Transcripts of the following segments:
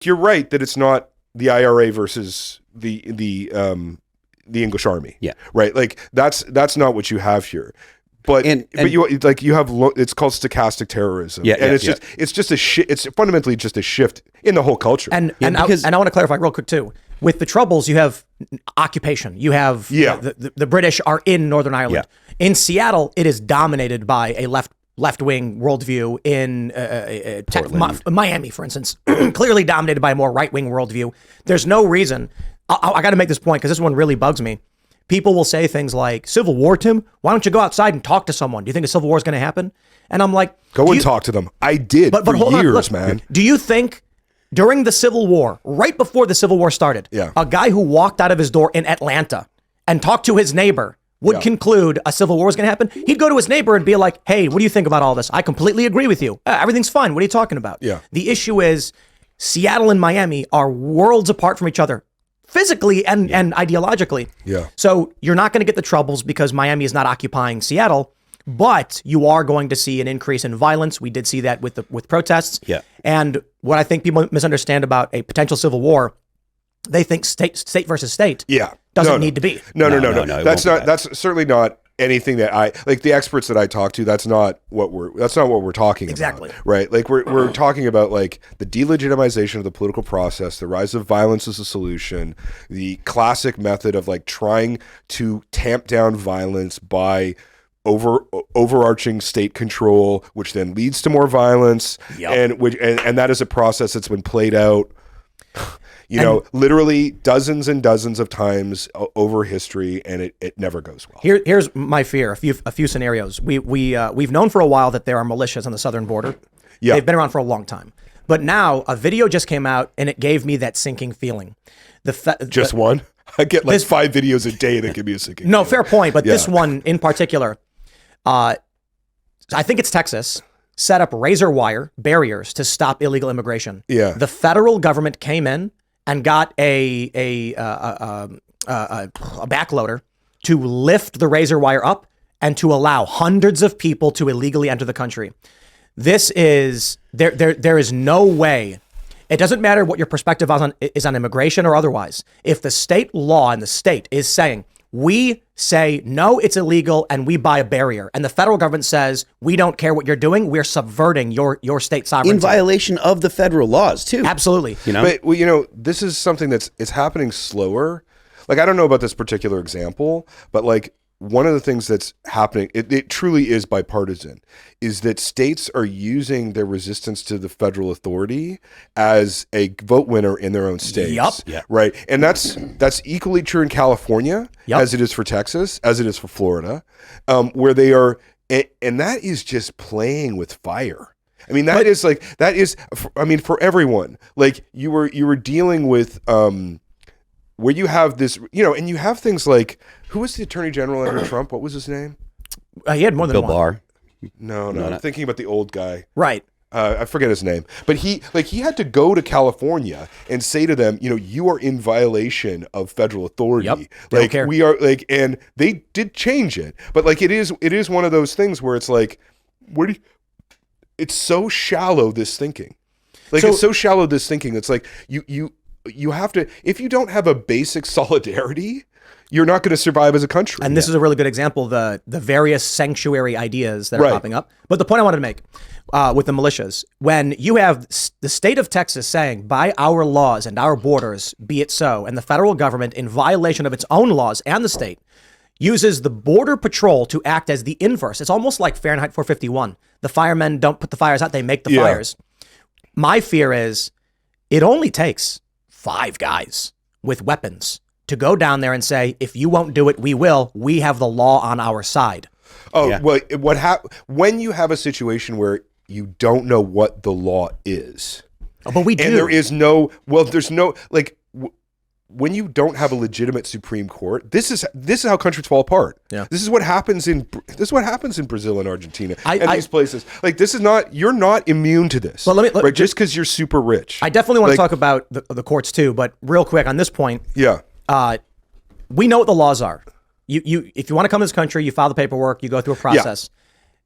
you're right that it's not the IRA versus the English Army. Yeah. Right. Like that's not what you have here. But you have it's called stochastic terrorism. Yeah, and it's just it's fundamentally just a shift in the whole culture. And I want to clarify real quick too. With the Troubles, you have occupation. You have the British are in Northern Ireland. Yeah. In Seattle, it is dominated by a left-wing worldview. In Miami, for instance, clearly dominated by a more right-wing worldview. There's no reason. I got to make this point because this one really bugs me. People will say things like, Civil War, Tim, why don't you go outside and talk to someone? Do you think a civil war is going to happen? And I'm like, go and talk to them. I did for years, man. Do you think during the Civil War, right before the Civil War started, a guy who walked out of his door in Atlanta and talked to his neighbor would conclude a civil war was going to happen? He'd go to his neighbor and be like, hey, what do you think about all this? I completely agree with you. Everything's fine. What are you talking about? Yeah. The issue is Seattle and Miami are worlds apart from each other. Physically and ideologically. Yeah. So you're not going to get the Troubles because Miami is not occupying Seattle, but you are going to see an increase in violence. We did see that with protests. Yeah. And what I think people misunderstand about a potential civil war, they think state versus state. Yeah. Doesn't need to be. No. That's certainly not anything that I like. The experts that I talk to, that's not what we're talking exactly. about. Right. Like we're talking about like the delegitimization of the political process, the rise of violence as a solution, the classic method of like trying to tamp down violence by overarching state control, which then leads to more violence. Yep. And that is a process that's been played out literally dozens and dozens of times over history, and it never goes well. Here's my fear. A few scenarios. We've known for a while that there are militias on the southern border. Yeah. They've been around for a long time. But now a video just came out, and it gave me that sinking feeling. One? I get like 5 videos a day that give me a sinking feeling. Fair point. But this one in particular, I think it's Texas, set up razor wire barriers to stop illegal immigration. Yeah. The federal government came in and got a backloader to lift the razor wire up and to allow hundreds of people to illegally enter the country. This is there is no way. It doesn't matter what your perspective is on immigration or otherwise. If the state law and the state is saying, we say, no, it's illegal, and we buy a barrier, and the federal government says, we don't care what you're doing, we're subverting your state sovereignty. In violation of the federal laws, too. Absolutely. But, this is something it's happening slower. Like, I don't know about this particular example, but like, one of the things that's happening, it truly is bipartisan, is that states are using their resistance to the federal authority as a vote winner in their own states. Yep. Right. And that's equally true in California as it is for Texas, as it is for Florida, where they are, and that is just playing with fire. I mean, for everyone, like you were dealing with, where you have this, and you have things like, who was the attorney general under Trump? What was his name? He had more than Bill one. Barr. No, I'm thinking about the old guy. Right. I forget his name, but he had to go to California and say to them, you are in violation of federal authority. Yep. They don't care. We are and they did change it, but like it is one of those things where it's like, it's so shallow, this thinking. Like it's so shallow, this thinking. It's like you have to, if you don't have a basic solidarity, you're not going to survive as a country. And this is a really good example of the various sanctuary ideas that are popping up. But the point I wanted to make with the militias, when you have the state of Texas saying, by our laws and our borders, be it so, and the federal government, in violation of its own laws and the state, uses the Border Patrol to act as the inverse. It's almost like Fahrenheit 451. The firemen don't put the fires out, they make the fires. My fear is it only takes 5 guys with weapons to go down there and say, if you won't do it, we will. We have the law on our side. Oh, yeah. Well, when you have a situation where you don't know what the law is. But we do. And there's no, when you don't have a legitimate Supreme Court, this is how countries fall apart. Yeah. This is what happens in Brazil and Argentina and these places. Like, you're not immune to this. Well, just because you're super rich. I definitely want to talk about the courts too, but real quick on this point. Yeah. We know what the laws are. If you want to come to this country, you file the paperwork, you go through a process.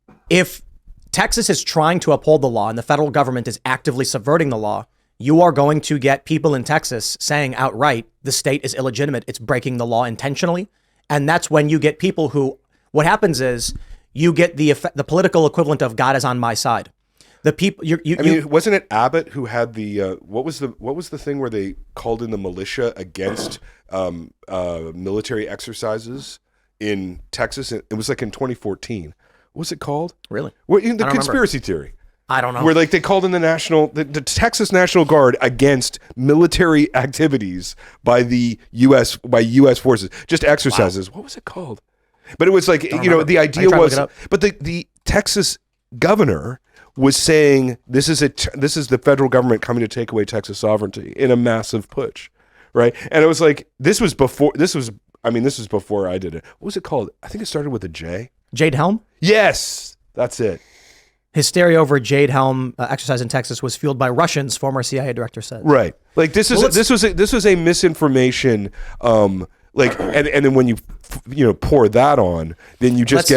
Yeah. If Texas is trying to uphold the law and the federal government is actively subverting the law, you are going to get people in Texas saying outright, the state is illegitimate. It's breaking the law intentionally. And that's when you get people who, what happens is you get the political equivalent of God is on my side. The people, wasn't it Abbott who had the what was the thing where they called in the militia against military exercises in Texas? It was like in 2014. What was it called? Really? The conspiracy theory. I don't know. Where like they called in the Texas National Guard against military activities by the U.S. forces, just exercises. Wow. What was it called? But it was like the idea was, but the Texas governor was saying this is the federal government coming to take away Texas sovereignty in a massive push, right? And it was like this was before I did it. What was it called? I think it started with a J. Jade Helm? Yes, that's it. Hysteria over Jade Helm exercise in Texas was fueled by Russians, former CIA director said. Right. Like this was a misinformation. And then when you pour that on, then you just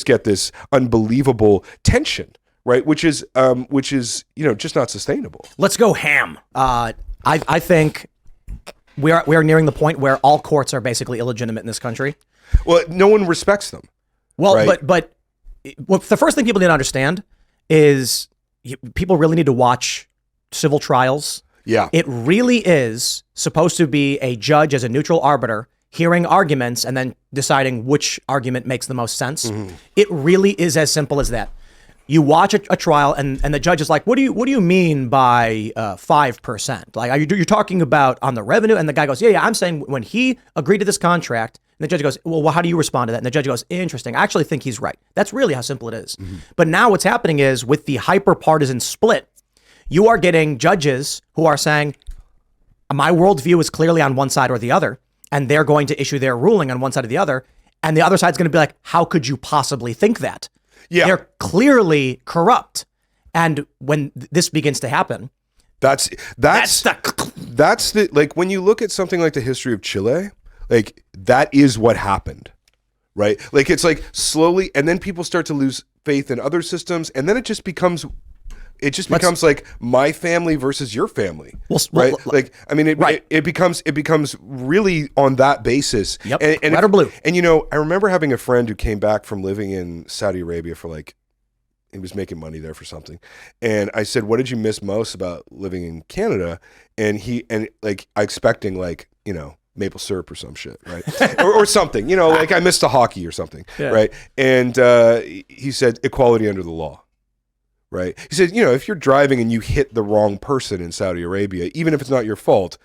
get this unbelievable tension, right? Which is just not sustainable. Let's go ham. I think we are nearing the point where all courts are basically illegitimate in this country. Well, no one respects them. Well, right? but the first thing people need to understand is people really need to watch civil trials. Yeah. It really is supposed to be a judge as a neutral arbiter hearing arguments and then deciding which argument makes the most sense. Mm-hmm. It really is as simple as that. You watch a trial and the judge is like, what do you mean by 5%? Like, you're talking about on the revenue? And the guy goes, yeah, I'm saying when he agreed to this contract. And the judge goes, well, how do you respond to that? And the judge goes, interesting. I actually think he's right. That's really how simple it is. Mm-hmm. But now what's happening is with the hyper-partisan split, you are getting judges who are saying, my worldview is clearly on one side or the other, and they're going to issue their ruling on one side or the other. And the other side's going to be like, how could you possibly think that? Yeah. They're clearly corrupt. And when this begins to happen, that's the like when you look at something like the history of Chile, like that is what happened, right? Like it's like slowly, and then people start to lose faith in other systems, and then it just becomes like my family versus your family, right? Like I mean, it becomes really on that basis. Yep. And red or blue. And I remember having a friend who came back from living in Saudi Arabia for he was making money there for something, and I said, "What did you miss most about living in Canada?" And I expecting maple syrup or some shit, right? or something, like I missed a hockey or something, yeah. Right? And he said equality under the law, right? He said, if you're driving and you hit the wrong person in Saudi Arabia, even if it's not your fault,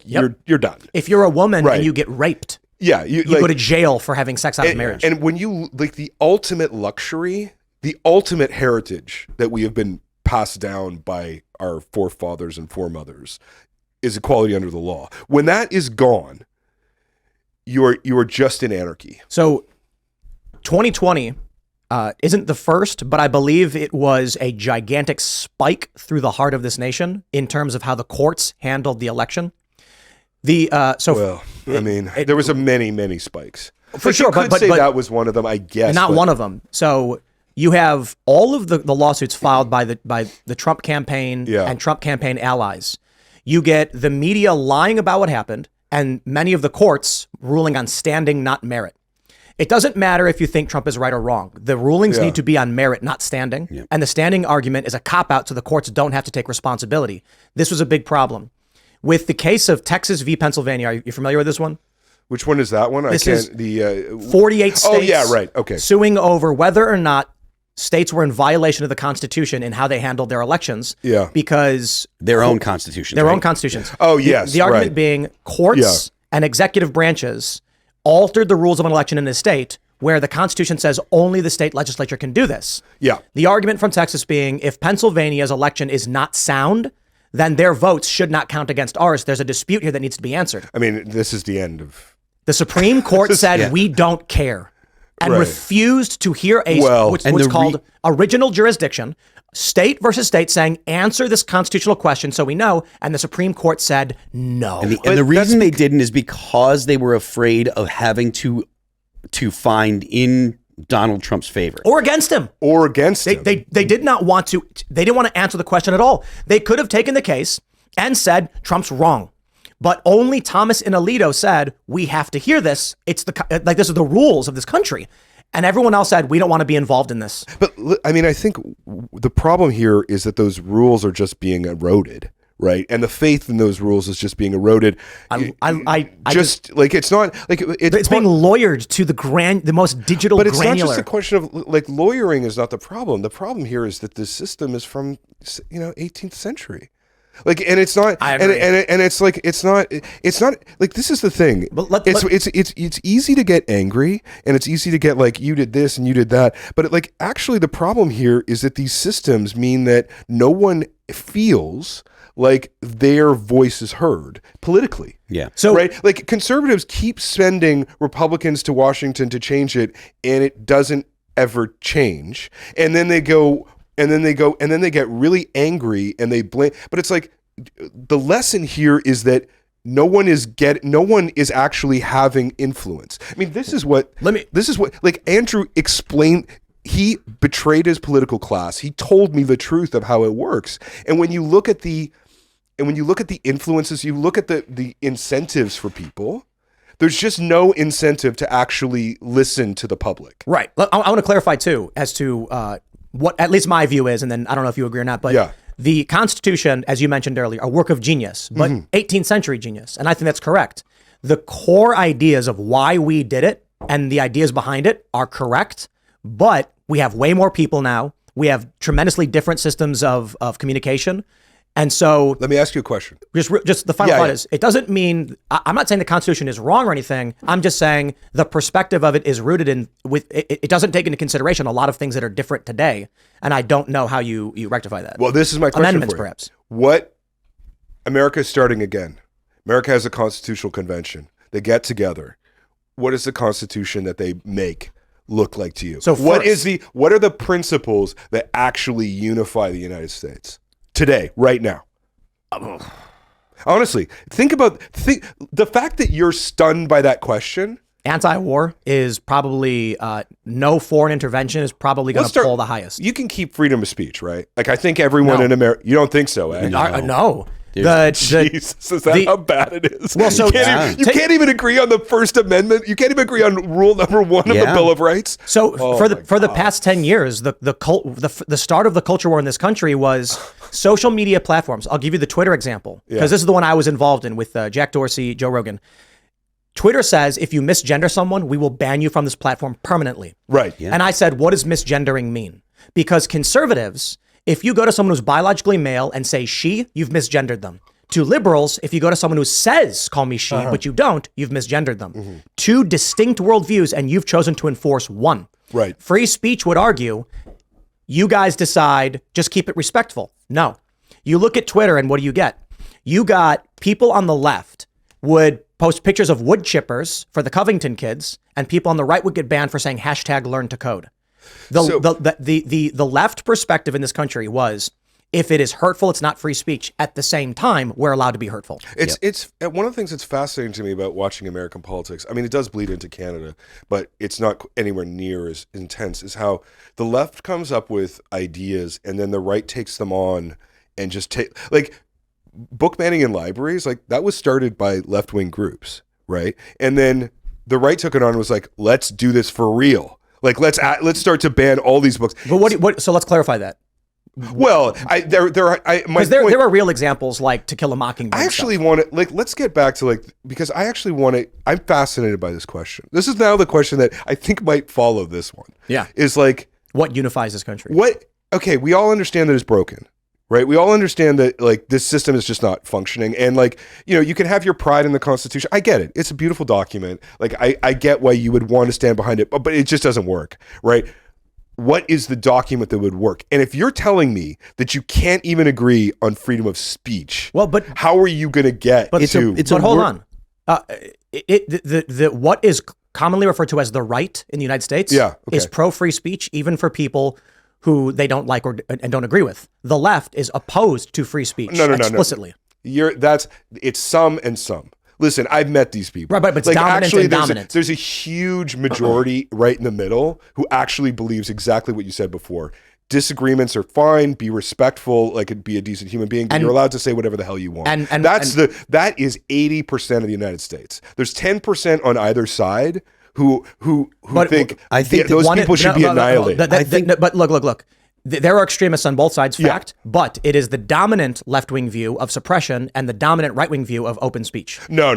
you're done. If you're a woman and you get raped, yeah, you go to jail for having sex out of marriage. And when you the ultimate luxury, the ultimate heritage that we have been passed down by our forefathers and foremothers is equality under the law. When that is gone, you are just in anarchy. So 2020 isn't the first, but I believe it was a gigantic spike through the heart of this nation in terms of how the courts handled the election. There was many spikes. For sure, but that was one of them, I guess. Not one of them. So you have all of the lawsuits filed by the Trump campaign and Trump campaign allies. You get the media lying about what happened, and many of the courts ruling on standing, not merit. It doesn't matter if you think Trump is right or wrong. The rulings need to be on merit, not standing. Yeah. And the standing argument is a cop-out, so the courts don't have to take responsibility. This was a big problem. With the case of Texas v. Pennsylvania, are you familiar with this one? Which one is that one? 48 states. Oh, yeah, right. Okay. Suing over whether or not states were in violation of the Constitution in how they handled their elections. Yeah. Because their own constitutions. Their own constitutions. Oh, yes. The argument being courts and executive branches altered the rules of an election in a state where the Constitution says only the state legislature can do this. Yeah. The argument from Texas being if Pennsylvania's election is not sound, then their votes should not count against ours. There's a dispute here that needs to be answered. I mean, this is the end of... The Supreme Court said we don't care and refused to hear what's called original jurisdiction, state versus state, saying answer this constitutional question so we know, and the Supreme Court said no. And the reason they didn't is because they were afraid of having to find in Donald Trump's favor. Or against him. They did not want to, they didn't want to answer the question at all. They could have taken the case and said, Trump's wrong. But only Thomas and Alito said, we have to hear this. It's this is the rules of this country. And everyone else said, we don't want to be involved in this. But I mean, I think the problem here is that those rules are just being eroded, right? And the faith in those rules is just being eroded. It's being lawyered to the most digital but it's granular. not just a question of like lawyering is not the problem. The problem here is that this system is from 18th century. Like, and it's not, and it's like, it's not like, this is the thing. It's easy to get angry, and it's easy to get like, you did this and you did that. But like, actually the problem here is that these systems mean that no one feels like their voice is heard politically. Yeah. So, right. Like, conservatives keep sending Republicans to Washington to change it, and it doesn't ever change. And then they get really angry and they blame. But it's like the lesson here is that no one is actually having influence. I mean, this is what like Andrew explained. He betrayed his political class. He told me the truth of how it works. And when you look at the influences, you look at the incentives for people. There's just no incentive to actually listen to the public. Right. I want to clarify too as to what at least my view is, and then I don't know if you agree or not, but the Constitution, as you mentioned earlier, a work of genius, but 18th century genius. And I think that's correct. The core ideas of why we did it and the ideas behind it are correct, but we have way more people now. We have tremendously different systems of communication. And so let me ask you a question. Just the final thought is, it doesn't mean, I'm not saying the Constitution is wrong or anything. I'm just saying the perspective of it is rooted in, it doesn't take into consideration a lot of things that are different today. And I don't know how you rectify that. Well, this is my question Amendments, for you. perhaps. What, America is starting again. America has a constitutional convention. They get together. What is the Constitution that they make look like to you? So what are the principles that actually unify the United States? Today, right now. Honestly, think the fact that you're stunned by that question. Anti-war is probably no foreign intervention is probably going to pull the highest. You can keep freedom of speech, right? Like I think everyone in America. You don't think so, eh? No. Jesus, is that how bad it is? Well, so you can't even agree on the First Amendment. You can't even agree on rule number 1 of the Bill of Rights. So for the past 10 years, the start of the culture war in this country was social media platforms. I'll give you the Twitter example because this is the one I was involved in with Jack Dorsey, Joe Rogan. Twitter says if you misgender someone, we will ban you from this platform permanently. Right. Yeah. And I said, what does misgendering mean? Because conservatives, if you go to someone who's biologically male and say she, you've misgendered them. To liberals, if you go to someone who says, call me she, but you don't, you've misgendered them. Two distinct worldviews, and you've chosen to enforce one. Right. Free speech would argue, you guys decide, just keep it respectful. No. You look at Twitter and what do you get? You got people on the left would post pictures of wood chippers for the Covington kids, and people on the right would get banned for saying #learn to code. The left perspective in this country was, if it is hurtful, it's not free speech. At the same time, we're allowed to be hurtful. It's one of the things that's fascinating to me about watching American politics. I mean, it does bleed into Canada, but it's not anywhere near as intense, is how the left comes up with ideas and then the right takes them on and just take, like, book banning in libraries, like that was started by left-wing groups, right? And then the right took it on and was like, let's do this for real. Like, let's start to ban all these books. But so let's clarify that. Well, there are real examples like To Kill a Mockingbird. I actually want to, like, let's get back to, like, because I actually want to, I'm fascinated by this question. This is now the question that I think might follow this one. Yeah. Is like, what unifies this country? Okay, we all understand that it's broken, right? We all understand that, like, this system is just not functioning. And, like, you can have your pride in the Constitution. I get it. It's a beautiful document. Like, I get why you would want to stand behind it, but it just doesn't work, right? What is the document that would work? And if you're telling me that you can't even agree on freedom of speech, but how are you going to get to? But hold on. What is commonly referred to as the right in the United States is pro-free speech, even for people who they don't like and don't agree with. The left is opposed to free speech explicitly. It's some and some. Listen, I've met these people. Right, but it's dominant and dominant. There's a huge majority right in the middle who actually believes exactly what you said before. Disagreements are fine. Be respectful. Like, be a decent human being. But you're allowed to say whatever the hell you want. And that is 80% of the United States. There's 10% on either side who think those people should be annihilated. But look. There are extremists on both sides, fact, but it is the dominant left-wing view of suppression and the dominant right-wing view of open speech. No.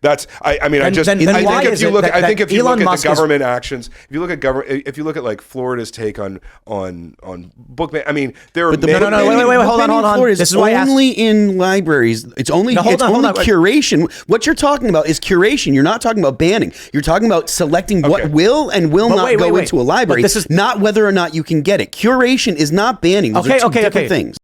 That's I think if you look at the government actions, if you look at like Florida's take on book ban, I mean there are wait, hold on. This is only in libraries. It's only curation. What you're talking about is curation. You're not talking about banning. You're talking about selecting what will and will not go into a library. This is not whether or not you can get it. Curation is not banning. Those are two different things.